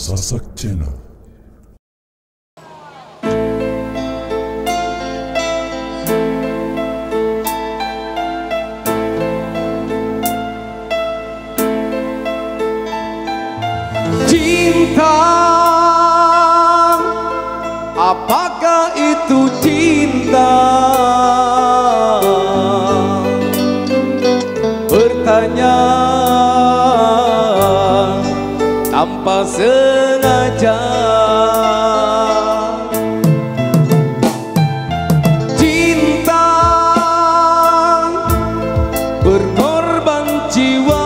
Sasak Channel. Cinta, apakah itu cinta? Bertanya tanpa sengaja. Cinta berkorban jiwa,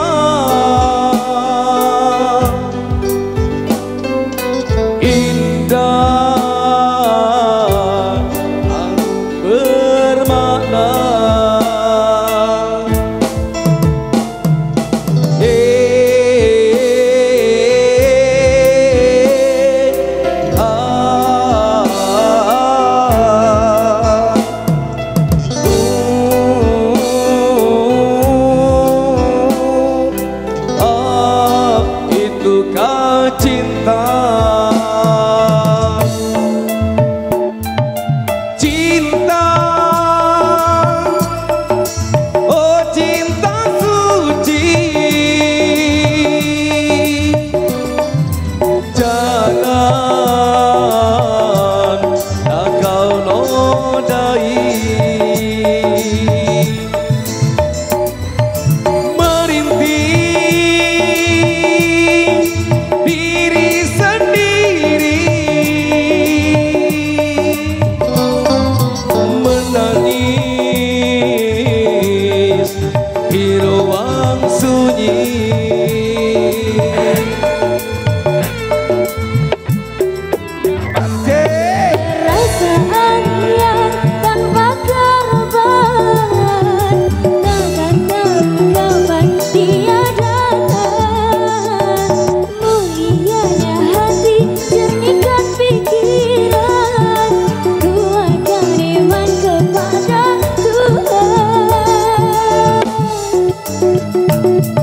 indah bermakna. Cinta, cinta, oh cinta suci, jangan kau nodai.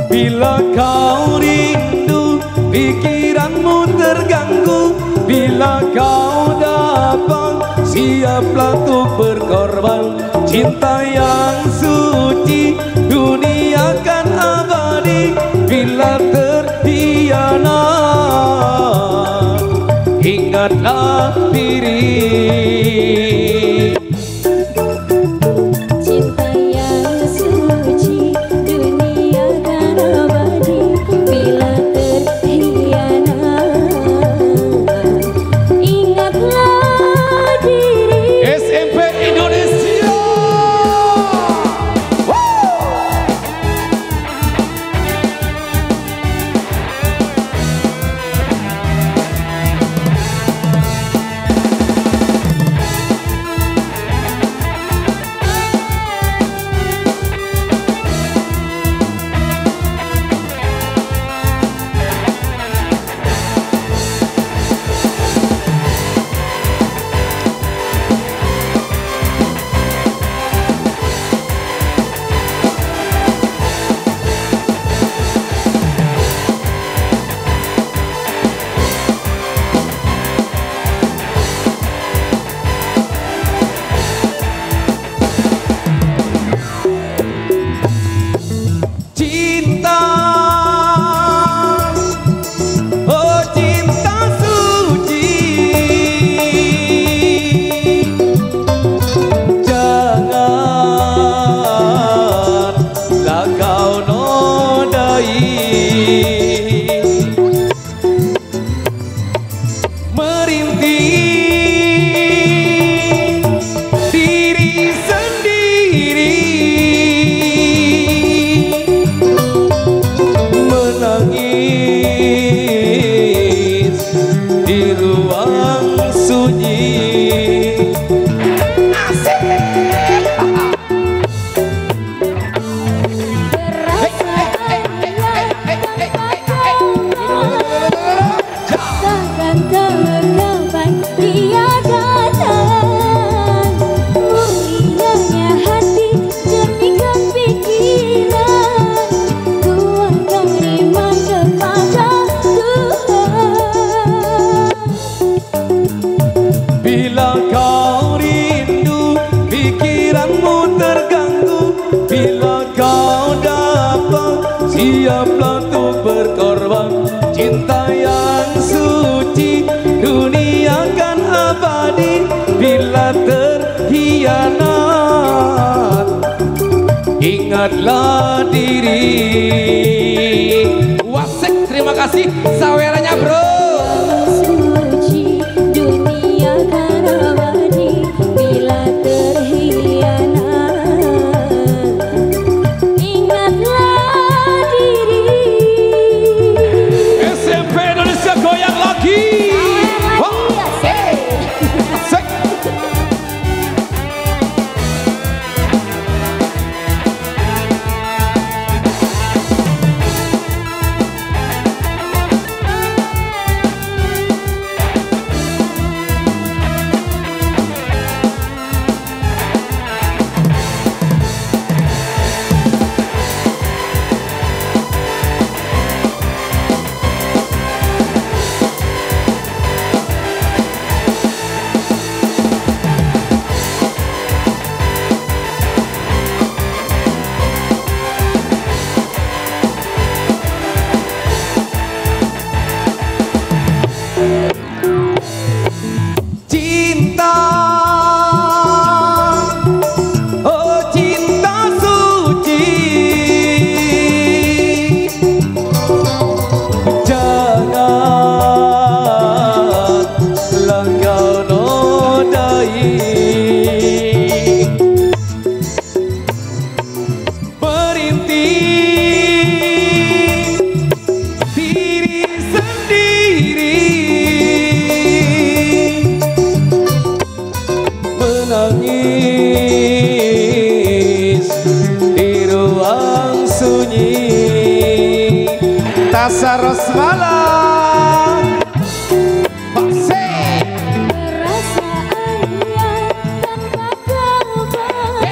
Bila kau rindu, pikiranmu terganggu. Bila kau datang, siaplah untuk berkorban. Cinta yang suci, dunia kan abadi. Bila terhianat, ingatlah diri. siaplah untuk berkorban. Cinta yang suci dunia kan abadi, bila terhianat ingatlah diri. Wasek, terima kasih saweranya bro. Suci dunia kan abadi, bila terhianat ingatlah diri. SMP Indonesia goyang lagi. Asik. Cinta, oh cinta suci, janganlah kau nodai. Berintih diri sendiri, menangis di ruang sunyi. Tasaros malam Perasaan yang tanpa kabar,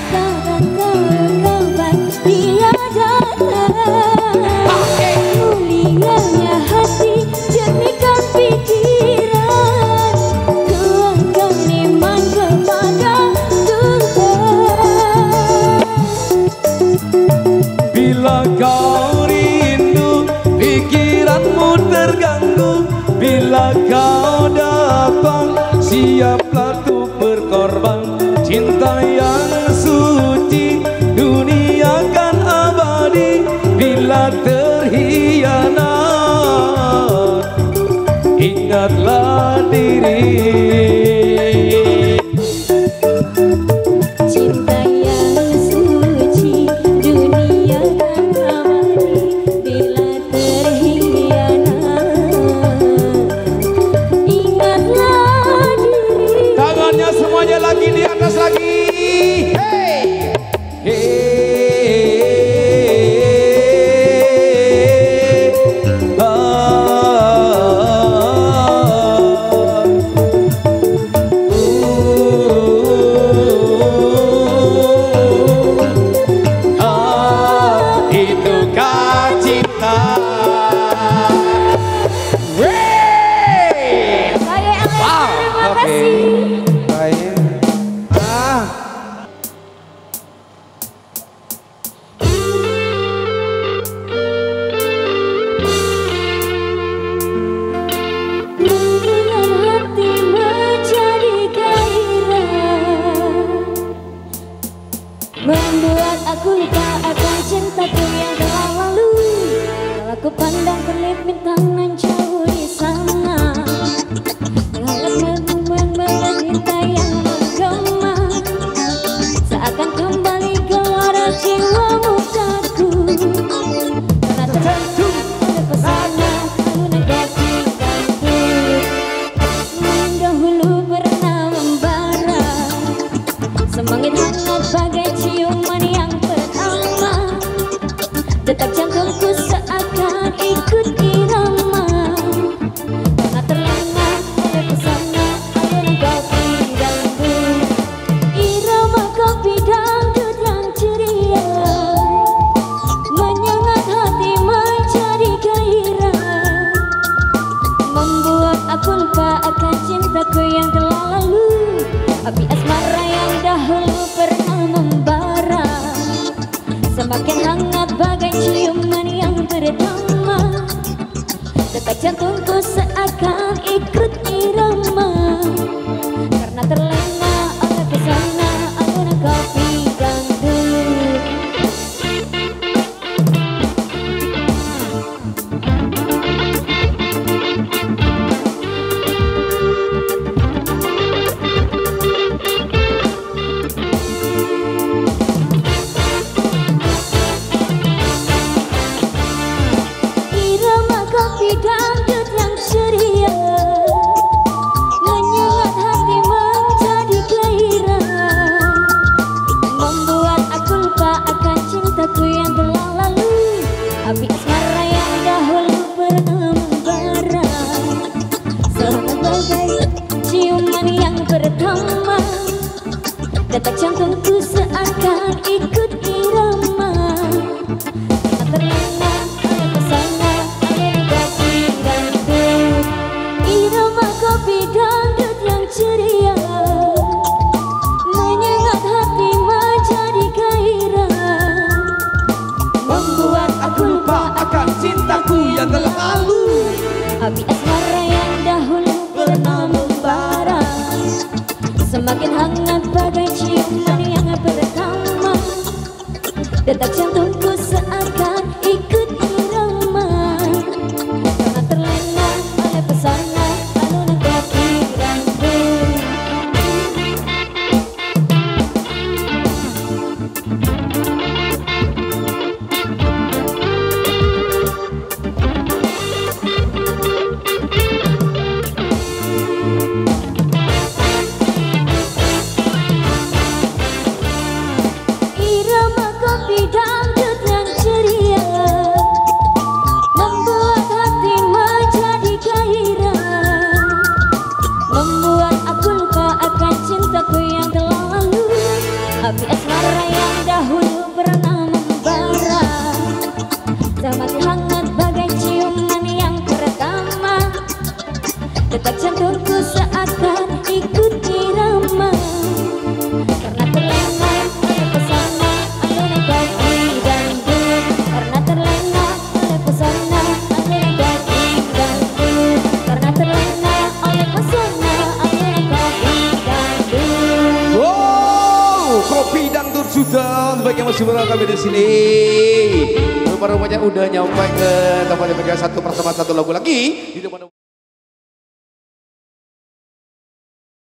takkan tergambar dia datang. Mulianya hati, jernihkan pikiran, kuatkan iman kepada Tuhan. bila kau rindu, pikiranmu terganggu. Bila kau datang, siaplah untuk berkorban. Cinta yang suci dunia kan abadi, bila terhianat ingatlah diri. Cinta yang suci dunia kan abadi, bila terhianat ingatlah diri. Tangannya semuanya lagi di atas lagi. Hey, hey, itukah cinta. Wey. Saya Alex, Wow, terima oke. kasih. Baik. Dengan hati menjadi gairah, membuat aku lupa akan cintaku yang telah lalu. Kalau aku pandang kelip bintang nan jauh di sana, hangat membuat cinta yang menggema, seakan kembali ke waras jiwa mukaku. Karena tertentu ada pesannya, aku negatif dahulu pernah membara, semangat hangat bagai ciuman yang pertama. Detak jantungku seakan ikut irama, karena terlena oleh pesona alunan kopi dangdut. Irama kopi dangdut yang ceria menyengat hati menjadi gairah, membuat aku lupa akan cintaku yang telah lalu. Api asmara yang dahulu pernah membara, semakin hangat bagai cinta jantungku seakan ikut irama, karena terlena oleh pesona alunan kopi dangdut. Irama kopi dangdut yang ceria menyengat hati menjadi gairah, membuat aku lupa akan cintaku yang telah lalu, api asmara yang dahulu pernah membara. Sebagai ciuman yang pertama, detak jantungku seakan ikut irama, terlena oleh pesona alunan kopi dangdut. Irama kopi dangdut yang ceria menyengat hati menjadi gairah, membuat aku lupa akan cintaku yang telah lalu. api asmara yang dahulu pernah membara, semakin hangat bagai ciuman yang pertama, detak jantungku seakan ikut irama, karena terlena oleh pesona alunan kopi dangdut. Irama kopi dangdut yang ceria membuat hati menjadi gairah, membuat aku lupa akan cintaku yang telah lalu, api asmara yang dahulu pernah membara, semakin hangat bagai ciuman yang pertama, detak jantungku seakan ikut irama, karena terlena oleh pesona alunan kopi dangdut, karena terlena oleh pesona alunan kopi dangdut, karena terlena oleh pesona alunan kopi dangdut. Wow, kopi dangdut sudah untuk yang masih bersama kami di sini. Rupanya udah nyampe ke tempat yang satu persama satu lagu lagi di depan.